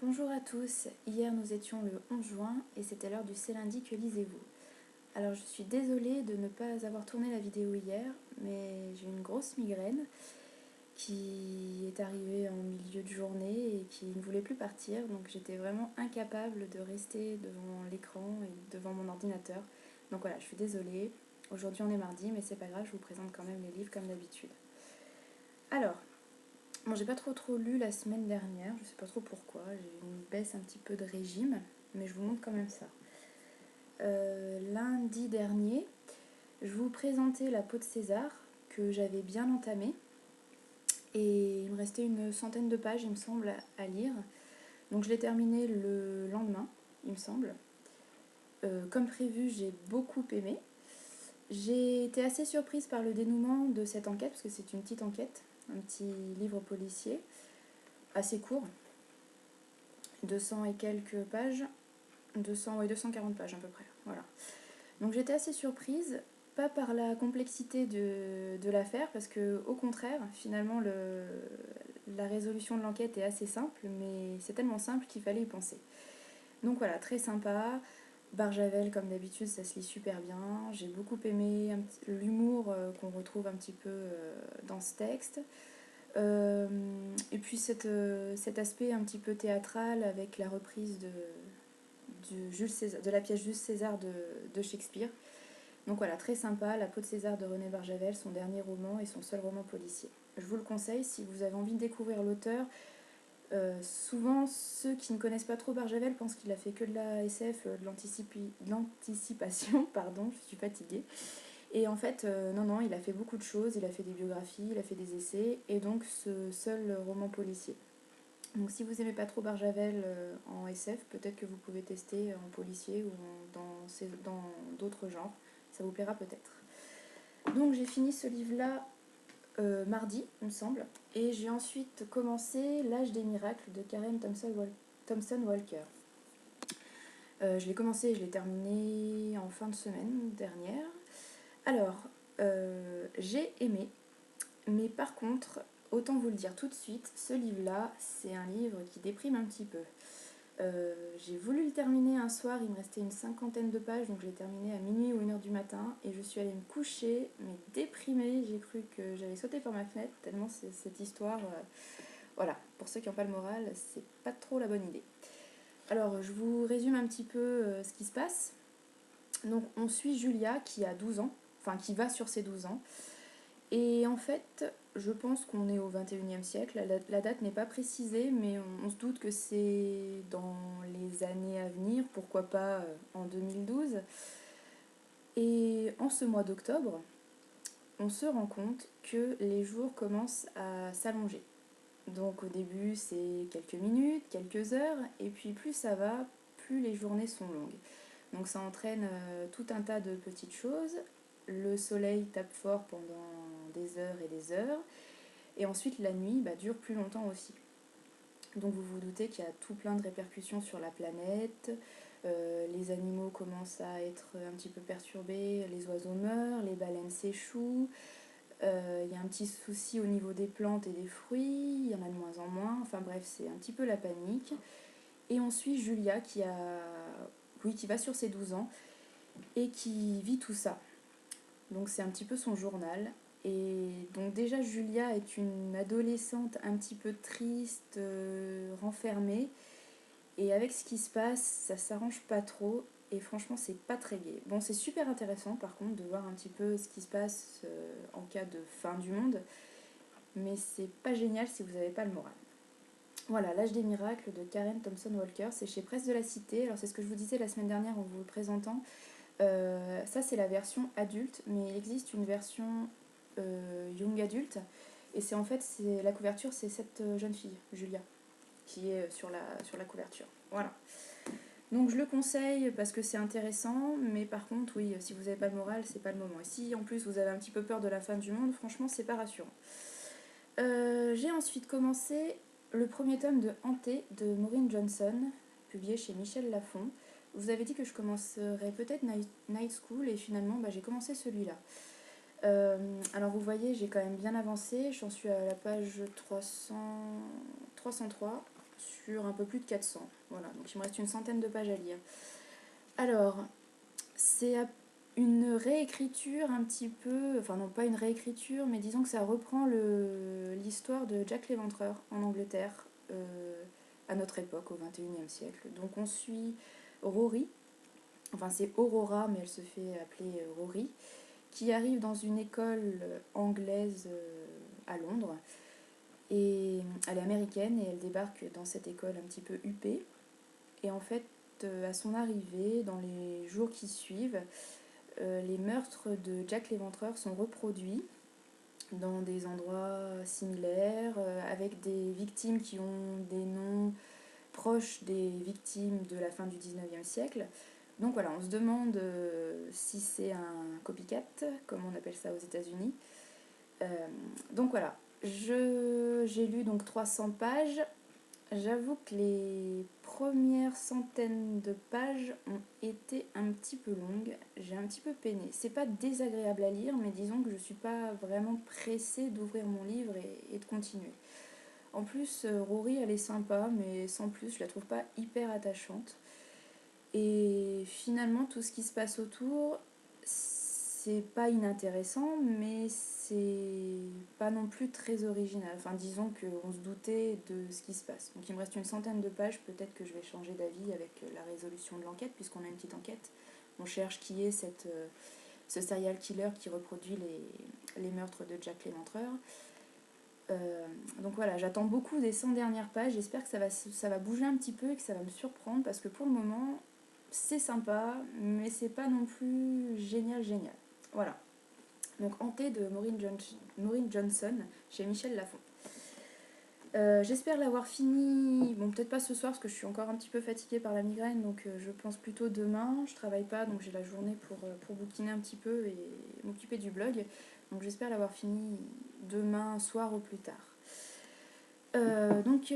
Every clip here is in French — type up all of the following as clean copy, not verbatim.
Bonjour à tous, hier nous étions le 11 juin et c'était l'heure du C'est lundi que lisez-vous. Alors je suis désolée de ne pas avoir tourné la vidéo hier, mais j'ai une grosse migraine qui est arrivée en milieu de journée et qui ne voulait plus partir, donc j'étais vraiment incapable de rester devant l'écran et devant mon ordinateur. Donc voilà, je suis désolée, aujourd'hui on est mardi, mais c'est pas grave, je vous présente quand même les livres comme d'habitude. Alors, bon, j'ai pas trop lu la semaine dernière, je sais pas trop pourquoi, j'ai eu une baisse un petit peu de régime, mais je vous montre quand même ça. Lundi dernier, je vous présentais La peau de César, que j'avais bien entamée, et il me restait une centaine de pages, il me semble, à lire. Donc je l'ai terminé le lendemain, il me semble. Comme prévu, j'ai beaucoup aimé. J'ai été assez surprise par le dénouement de cette enquête, parce que c'est une petite enquête, un petit livre policier, assez court, 200 et quelques pages, 240 pages à peu près, voilà. Donc j'étais assez surprise, pas par la complexité de l'affaire, parce que au contraire, finalement, la résolution de l'enquête est assez simple, mais c'est tellement simple qu'il fallait y penser. Donc voilà, très sympa. Barjavel, comme d'habitude, ça se lit super bien. J'ai beaucoup aimé l'humour qu'on retrouve un petit peu dans ce texte. Et puis cet aspect un petit peu théâtral avec la reprise de la pièce Jules César de Shakespeare. Donc voilà, très sympa, La peau de César de René Barjavel, son dernier roman et son seul roman policier. Je vous le conseille si vous avez envie de découvrir l'auteur. Souvent, ceux qui ne connaissent pas trop Barjavel pensent qu'il a fait que de la SF, de l'anticipation, pardon, je suis fatiguée. Et en fait, non, il a fait beaucoup de choses, il a fait des biographies, il a fait des essais, et donc ce seul roman policier. Donc si vous n'aimez pas trop Barjavel en SF, peut-être que vous pouvez tester en policier ou dans d'autres genres, ça vous plaira peut-être. Donc j'ai fini ce livre-là mardi, il me semble, et j'ai ensuite commencé L'âge des miracles de Karen Thompson Walker. Je l'ai commencé et je l'ai terminé en fin de semaine dernière. Alors, j'ai aimé, mais par contre, autant vous le dire tout de suite, ce livre-là, c'est un livre qui déprime un petit peu. J'ai voulu le terminer un soir, il me restait une cinquantaine de pages, donc je l'ai terminé à minuit ou 1h du matin, et je suis allée me coucher, mais déprimée, j'ai cru que j'allais sauter par ma fenêtre, tellement cette histoire, voilà, pour ceux qui n'ont pas le moral, c'est pas trop la bonne idée. Alors, je vous résume un petit peu ce qui se passe. Donc, on suit Julia qui a 12 ans, enfin qui va sur ses 12 ans, et en fait, je pense qu'on est au 21e siècle. La date n'est pas précisée, mais on se doute que c'est dans les années à venir, pourquoi pas en 2012. Et en ce mois d'octobre, on se rend compte que les jours commencent à s'allonger. Donc au début, c'est quelques minutes, quelques heures, et puis plus ça va, plus les journées sont longues. Donc ça entraîne tout un tas de petites choses. Le soleil tape fort pendant des heures et des heures. Et ensuite, la nuit dure plus longtemps aussi. Donc vous vous doutez qu'il y a tout plein de répercussions sur la planète. Les animaux commencent à être un petit peu perturbés, les oiseaux meurent, les baleines s'échouent. Il y a un petit souci au niveau des plantes et des fruits, il y en a de moins en moins. Enfin bref, c'est un petit peu la panique. Et on suit Julia qui va sur ses 12 ans et qui vit tout ça. Donc c'est un petit peu son journal. Et donc déjà Julia est une adolescente un petit peu triste, renfermée. Et avec ce qui se passe, ça s'arrange pas trop. Et franchement, c'est pas très gai. Bon, c'est super intéressant par contre de voir un petit peu ce qui se passe en cas de fin du monde. Mais c'est pas génial si vous n'avez pas le moral. Voilà, L'âge des miracles de Karen Thompson Walker, c'est chez Presse de la Cité. Alors c'est ce que je vous disais la semaine dernière en vous le présentant. Ça c'est la version adulte, mais il existe une version young adulte. Et c'est en fait, la couverture, c'est cette jeune fille, Julia, qui est sur la couverture. Voilà. Donc je le conseille parce que c'est intéressant, mais par contre, oui, si vous n'avez pas le moral, c'est pas le moment. Et si en plus vous avez un petit peu peur de la fin du monde, franchement, c'est pas rassurant. J'ai ensuite commencé le premier tome de Hanté de Maureen Johnson, publié chez Michel Lafon. Vous avez dit que je commencerais peut-être Night School et finalement j'ai commencé celui-là. Alors vous voyez, j'ai quand même bien avancé, j'en suis à la page 303, sur un peu plus de 400. Voilà, donc il me reste une centaine de pages à lire. Alors, c'est une réécriture un petit peu, enfin non pas une réécriture, mais disons que ça reprend l'histoire de Jack l'Éventreur en Angleterre, à notre époque, au XXIe siècle. Donc on suit Rory, enfin c'est Aurora, mais elle se fait appeler Rory, qui arrive dans une école anglaise à Londres. Et elle est américaine et elle débarque dans cette école un petit peu huppée. Et en fait, à son arrivée, dans les jours qui suivent, les meurtres de Jack l'Éventreur sont reproduits dans des endroits similaires, avec des victimes qui ont des noms proches des victimes de la fin du 19e siècle. Donc voilà, on se demande si c'est un copycat, comme on appelle ça aux États-Unis. Euh, donc voilà, j'ai lu donc 300 pages. J'avoue que les premières centaines de pages ont été un petit peu longues. J'ai un petit peu peiné. C'est pas désagréable à lire, mais disons que je suis pas vraiment pressée d'ouvrir mon livre et de continuer. En plus, Rory, elle est sympa, mais sans plus, je la trouve pas hyper attachante. Et finalement, tout ce qui se passe autour, c'est pas inintéressant, mais c'est pas non plus très original. Enfin, disons qu'on se doutait de ce qui se passe. Donc il me reste une centaine de pages, peut-être que je vais changer d'avis avec la résolution de l'enquête, puisqu'on a une petite enquête. On cherche qui est ce serial killer qui reproduit les meurtres de Jack l'Éventreur. Donc voilà, j'attends beaucoup des 100 dernières pages. J'espère que ça va bouger un petit peu et que ça va me surprendre, parce que pour le moment, c'est sympa, mais c'est pas non plus génial. Voilà. Donc Hanté de Maureen Johnson chez Michel Lafon. J'espère l'avoir fini, bon peut-être pas ce soir parce que je suis encore un petit peu fatiguée par la migraine, donc je pense plutôt demain. Je travaille pas, donc j'ai la journée pour bouquiner un petit peu et m'occuper du blog. Donc j'espère l'avoir fini demain soir au plus tard. Donc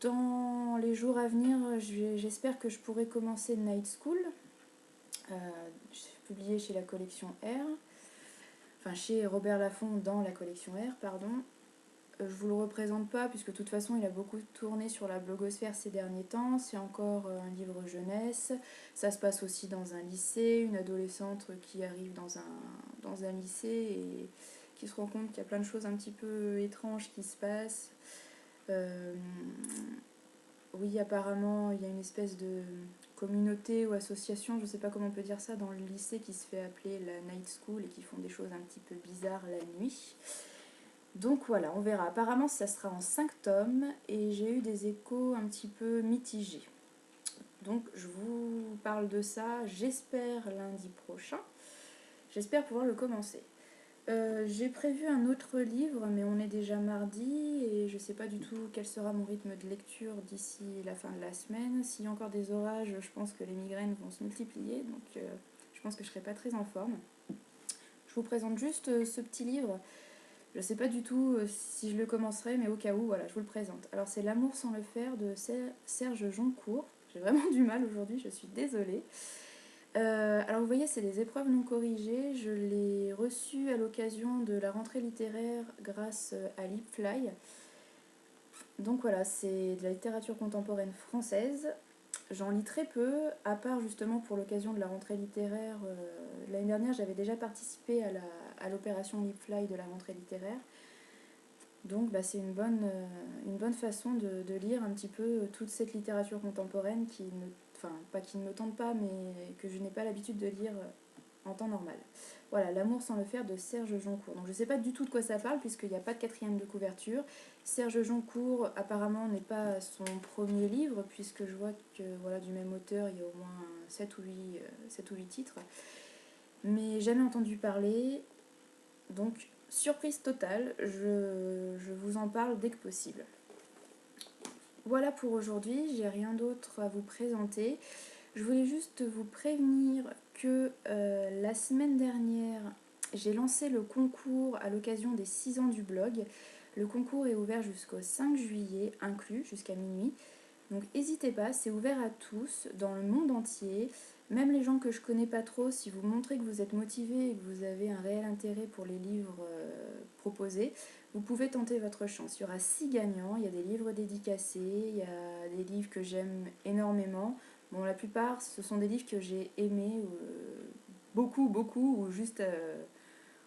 dans les jours à venir, j'espère que je pourrai commencer Night School, publié chez la collection R, enfin chez Robert Laffont dans la collection R, pardon. Je vous le représente pas puisque de toute façon il a beaucoup tourné sur la blogosphère ces derniers temps. C'est encore un livre jeunesse. Ça se passe aussi dans un lycée, une adolescente qui arrive dans un lycée et qui se rend compte qu'il y a plein de choses un petit peu étranges qui se passent. Oui, apparemment il y a une espèce de communauté ou association, je sais pas comment on peut dire ça, dans le lycée qui se fait appeler la Night School et qui font des choses un petit peu bizarres la nuit. Donc voilà, on verra. Apparemment, ça sera en 5 tomes et j'ai eu des échos un petit peu mitigés. Donc je vous parle de ça, j'espère lundi prochain. J'espère pouvoir le commencer. J'ai prévu un autre livre, mais on est déjà mardi et je sais pas du tout quel sera mon rythme de lecture d'ici la fin de la semaine. S'il y a encore des orages, je pense que les migraines vont se multiplier, donc je pense que je serai pas très en forme. Je vous présente juste ce petit livre. Je sais pas du tout si je le commencerai, mais au cas où, voilà, je vous le présente. Alors c'est L'amour sans le faire de Serge Joncourt. J'ai vraiment du mal aujourd'hui, je suis désolée. Alors vous voyez, c'est des épreuves non corrigées. Je l'ai reçu à l'occasion de la rentrée littéraire grâce à Lipfly. Donc voilà, c'est de la littérature contemporaine française. J'en lis très peu, à part justement pour l'occasion de la rentrée littéraire. L'année dernière, j'avais déjà participé à l'opération Lipfly de la rentrée littéraire. Donc c'est une bonne façon de lire un petit peu toute cette littérature contemporaine pas qui ne me tente pas, mais que je n'ai pas l'habitude de lire en temps normal. Voilà, L'amour sans le faire de Serge Joncourt. Donc je ne sais pas du tout de quoi ça parle puisqu'il n'y a pas de quatrième de couverture. Serge Joncourt apparemment n'est pas son premier livre puisque je vois que voilà, du même auteur il y a au moins 7 ou 8 titres. Mais jamais entendu parler. Donc surprise totale, je vous en parle dès que possible. Voilà pour aujourd'hui, j'ai rien d'autre à vous présenter. Je voulais juste vous prévenir que la semaine dernière, j'ai lancé le concours à l'occasion des 6 ans du blog. Le concours est ouvert jusqu'au 5 juillet, inclus, jusqu'à minuit. Donc n'hésitez pas, c'est ouvert à tous, dans le monde entier. Même les gens que je connais pas trop, si vous montrez que vous êtes motivé et que vous avez un réel intérêt pour les livres proposés, vous pouvez tenter votre chance. Il y aura 6 gagnants, il y a des livres dédicacés, il y a des livres que j'aime énormément. Bon, la plupart, ce sont des livres que j'ai aimés, beaucoup, ou juste...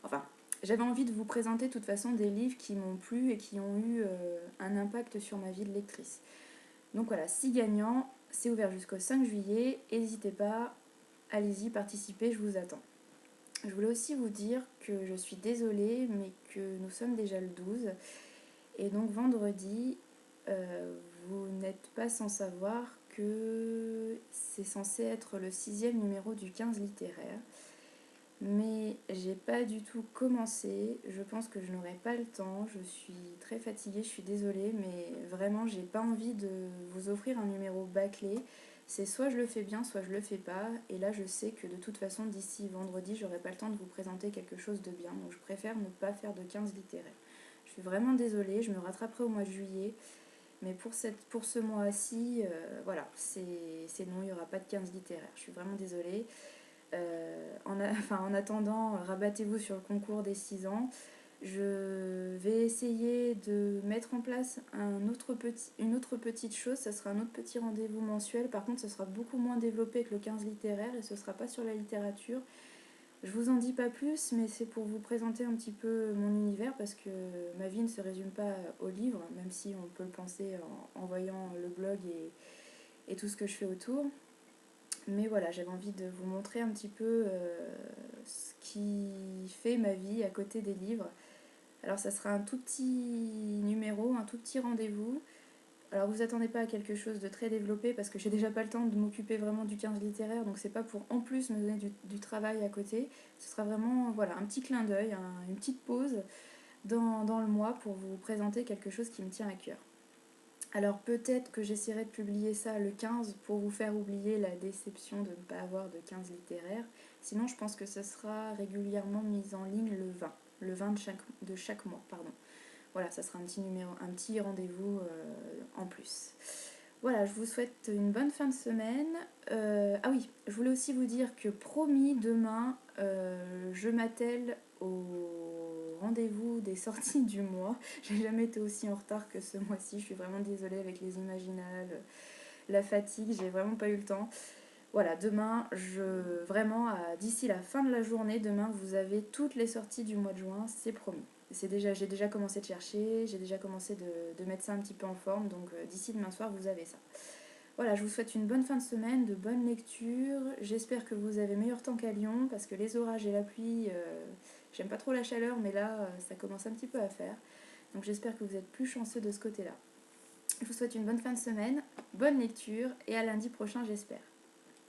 enfin, j'avais envie de vous présenter de toute façon des livres qui m'ont plu et qui ont eu un impact sur ma vie de lectrice. Donc voilà, 6 gagnants, c'est ouvert jusqu'au 5 juillet, n'hésitez pas, allez-y, participez, je vous attends. Je voulais aussi vous dire que je suis désolée, mais que nous sommes déjà le 12, et donc vendredi, vous n'êtes pas sans savoir que c'est censé être le 6e numéro du 15 littéraire. Mais j'ai pas du tout commencé, je pense que je n'aurai pas le temps, je suis très fatiguée, je suis désolée, mais vraiment j'ai pas envie de vous offrir un numéro bâclé. C'est soit je le fais bien, soit je le fais pas, et là je sais que de toute façon d'ici vendredi j'aurai pas le temps de vous présenter quelque chose de bien, donc je préfère ne pas faire de 15 littéraires. Je suis vraiment désolée, je me rattraperai au mois de juillet, mais pour ce mois-ci, voilà, c'est non, il n'y aura pas de 15 littéraires, je suis vraiment désolée. En attendant, rabattez-vous sur le concours des 6 ans. Je vais essayer de mettre en place une autre petite chose, ça sera un autre petit rendez-vous mensuel. Par contre, ce sera beaucoup moins développé que le 15 littéraire et ce sera pas sur la littérature. Je vous en dis pas plus, mais c'est pour vous présenter un petit peu mon univers parce que ma vie ne se résume pas au livre, même si on peut le penser en voyant le blog et tout ce que je fais autour. Mais voilà, j'avais envie de vous montrer un petit peu ce qui fait ma vie à côté des livres. Alors ça sera un tout petit numéro, un tout petit rendez-vous. Alors vous attendez pas à quelque chose de très développé parce que j'ai déjà pas le temps de m'occuper vraiment du 15 littéraire, donc c'est pas pour en plus me donner du travail à côté. Ce sera vraiment voilà, un petit clin d'œil, une petite pause dans le mois pour vous présenter quelque chose qui me tient à cœur. Alors peut-être que j'essaierai de publier ça le 15 pour vous faire oublier la déception de ne pas avoir de 15 littéraires. Sinon je pense que ce sera régulièrement mis en ligne le 20 de chaque mois. Pardon. Voilà, ça sera un petit rendez-vous en plus. Voilà, je vous souhaite une bonne fin de semaine. Ah oui, je voulais aussi vous dire que promis, demain, je m'attelle au rendez-vous des sorties du mois. J'ai jamais été aussi en retard que ce mois-ci. Je suis vraiment désolée avec les imaginales, la fatigue, j'ai vraiment pas eu le temps. Voilà, demain, d'ici la fin de la journée, demain, vous avez toutes les sorties du mois de juin, c'est promis. J'ai déjà commencé de chercher, j'ai déjà commencé de mettre ça un petit peu en forme, donc d'ici demain soir, vous avez ça. Voilà, je vous souhaite une bonne fin de semaine, de bonnes lectures. J'espère que vous avez meilleur temps qu'à Lyon, parce que les orages et la pluie, j'aime pas trop la chaleur, mais là, ça commence un petit peu à faire. Donc j'espère que vous êtes plus chanceux de ce côté-là. Je vous souhaite une bonne fin de semaine, bonne lecture, et à lundi prochain, j'espère.